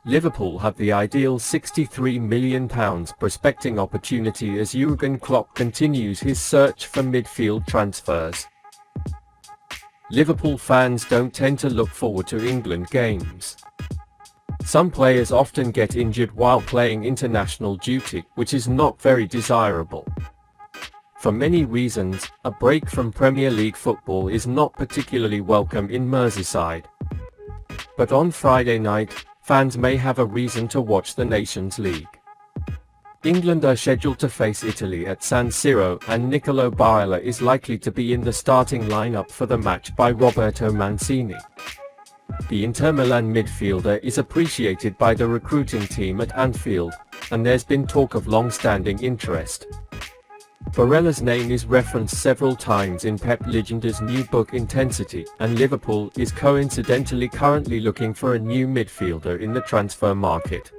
Liverpool have the ideal £63 million prospecting opportunity as Jürgen Klopp continues his search for midfield transfers. Liverpool fans don't tend to look forward to England games. Some players often get injured while playing international duty, which is not very desirable. For many reasons, a break from Premier League football is not particularly welcome in Merseyside. But on Friday night, fans may have a reason to watch the Nations League. England are scheduled to face Italy at San Siro, and Nicolo Barella is likely to be in the starting lineup for the match by Roberto Mancini. The Inter Milan midfielder is appreciated by the recruiting team at Anfield, and there's been talk of long-standing interest. Barella's name is referenced several times in Pep Ligenda's new book Intensity, and Liverpool is coincidentally currently looking for a new midfielder in the transfer market.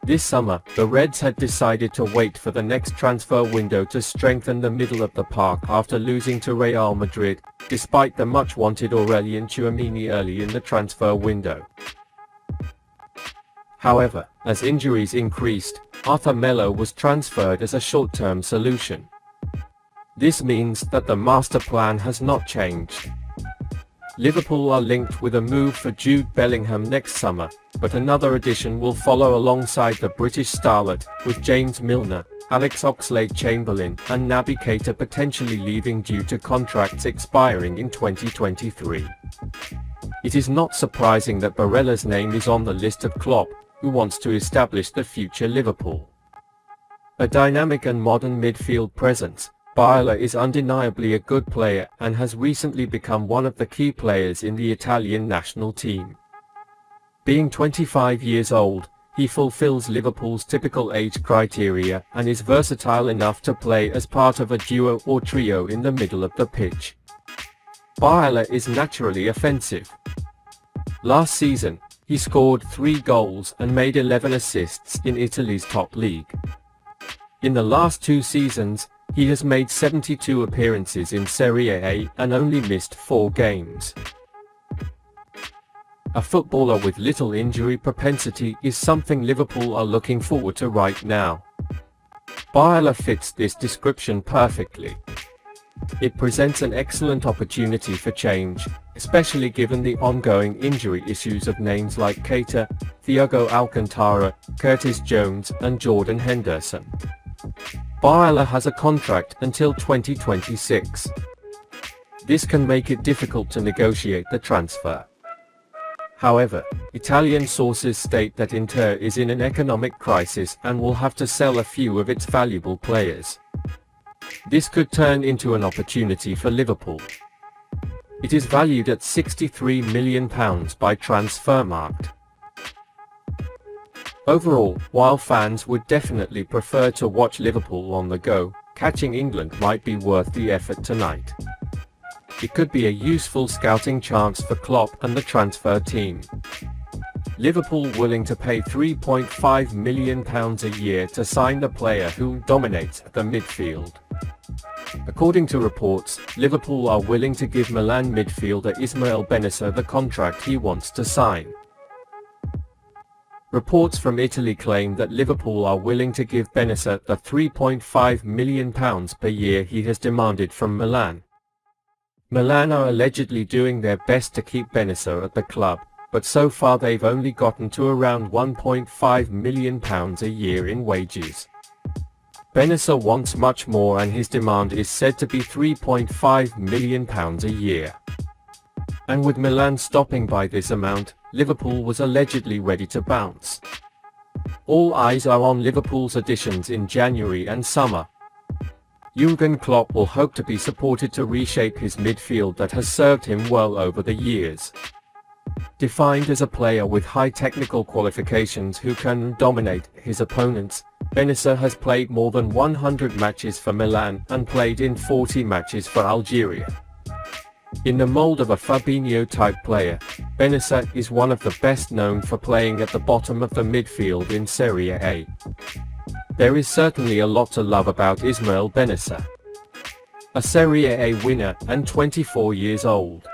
This summer, the Reds had decided to wait for the next transfer window to strengthen the middle of the park after losing to Real Madrid, despite the much-wanted Aurelien Tchouameni early in the transfer window. However, as injuries increased, Arthur Melo was transferred as a short-term solution. This means that the master plan has not changed. Liverpool are linked with a move for Jude Bellingham next summer, but another addition will follow alongside the British starlet, with James Milner, Alex Oxlade-Chamberlain, and Naby Keita potentially leaving due to contracts expiring in 2023. It is not surprising that Barella's name is on the list of Klopp, who wants to establish the future Liverpool. A dynamic and modern midfield presence, Barella is undeniably a good player and has recently become one of the key players in the Italian national team. Being 25 years old, he fulfills Liverpool's typical age criteria and is versatile enough to play as part of a duo or trio in the middle of the pitch. Barella is naturally offensive. Last season, he scored 3 goals and made 11 assists in Italy's top league. In the last 2 seasons, he has made 72 appearances in Serie A and only missed 4 games. A footballer with little injury propensity is something Liverpool are looking forward to right now. Barella fits this description perfectly. It presents an excellent opportunity for change, especially given the ongoing injury issues of names like Keita, Thiago Alcantara, Curtis Jones, and Jordan Henderson. Barella has a contract until 2026. This can make it difficult to negotiate the transfer. However, Italian sources state that Inter is in an economic crisis and will have to sell a few of its valuable players. This could turn into an opportunity for Liverpool. It is valued at £63 million by Transfermarkt. Overall, while fans would definitely prefer to watch Liverpool on the go, catching England might be worth the effort tonight. It could be a useful scouting chance for Klopp and the transfer team. Liverpool willing to pay £3.5 million a year to sign the player who dominates the midfield. According to reports, Liverpool are willing to give Milan midfielder Ismail Bennacer the contract he wants to sign. Reports from Italy claim that Liverpool are willing to give Bennacer the £3.5 million per year he has demanded from Milan. Milan are allegedly doing their best to keep Bennacer at the club, but so far they've only gotten to around £1.5 million a year in wages. Bennacer wants much more, and his demand is said to be £3.5 million a year. And with Milan stopping by this amount, Liverpool was allegedly ready to bounce. All eyes are on Liverpool's additions in January and summer. Jürgen Klopp will hope to be supported to reshape his midfield that has served him well over the years. Defined as a player with high technical qualifications who can dominate his opponents, Bennacer has played more than 100 matches for Milan and played in 40 matches for Algeria. In the mold of a Fabinho-type player, Bennacer is one of the best known for playing at the bottom of the midfield in Serie A. There is certainly a lot to love about Ismail Bennacer. A Serie A winner and 24 years old.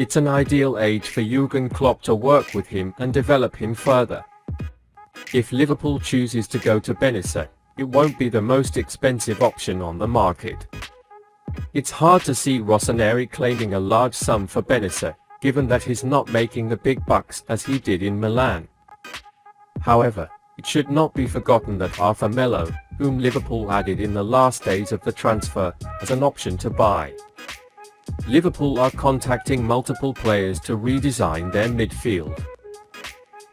It's an ideal age for Jürgen Klopp to work with him and develop him further. If Liverpool chooses to go to Bennacer, it won't be the most expensive option on the market. It's hard to see Rossoneri claiming a large sum for Bennacer, given that he's not making the big bucks as he did in Milan. However, it should not be forgotten that Arthur Melo, whom Liverpool added in the last days of the transfer, has an option to buy. Liverpool are contacting multiple players to redesign their midfield.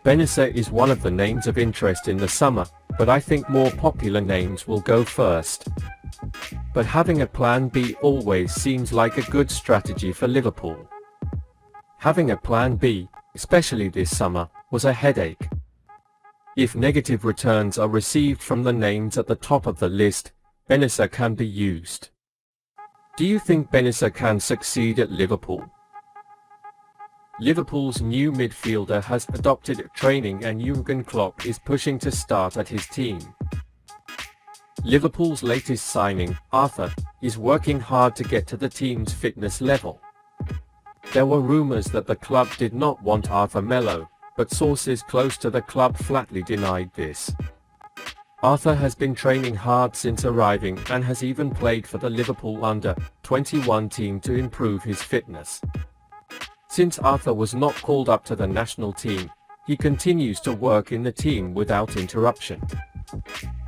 Bennacer is one of the names of interest in the summer, but I think more popular names will go first. But having a plan B always seems like a good strategy for Liverpool. Having a plan B, especially this summer, was a headache. If negative returns are received from the names at the top of the list, Bennacer can be used. Do you think Bennacer can succeed at Liverpool? Liverpool's new midfielder has adopted training and Jürgen Klopp is pushing to start at his team. Liverpool's latest signing, Arthur, is working hard to get to the team's fitness level. There were rumours that the club did not want Arthur Melo, but sources close to the club flatly denied this. Arthur has been training hard since arriving and has even played for the Liverpool under-21 team to improve his fitness. Since Arthur was not called up to the national team, he continues to work in the team without interruption.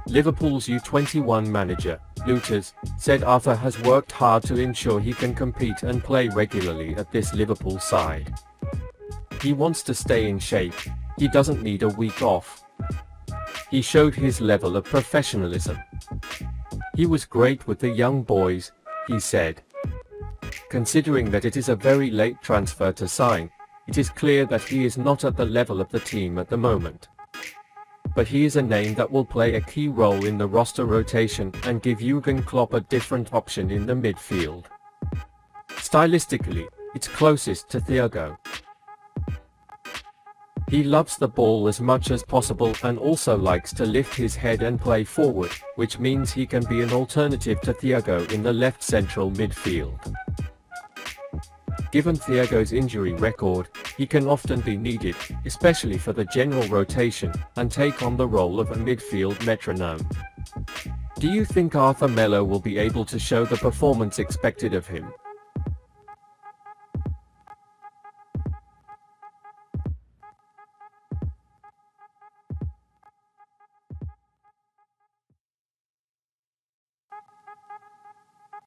Liverpool's U21 manager, Nunez, said Arthur has worked hard to ensure he can compete and play regularly at this Liverpool side. He wants to stay in shape, he doesn't need a week off. He showed his level of professionalism. He was great with the young boys, he said. Considering that it is a very late transfer to sign, it is clear that he is not at the level of the team at the moment. But he is a name that will play a key role in the roster rotation and give Jürgen Klopp a different option in the midfield. Stylistically, it's closest to Thiago. He loves the ball as much as possible and also likes to lift his head and play forward, which means he can be an alternative to Thiago in the left central midfield. Given Thiago's injury record, he can often be needed, especially for the general rotation, and take on the role of a midfield metronome. Do you think Arthur Melo will be able to show the performance expected of him?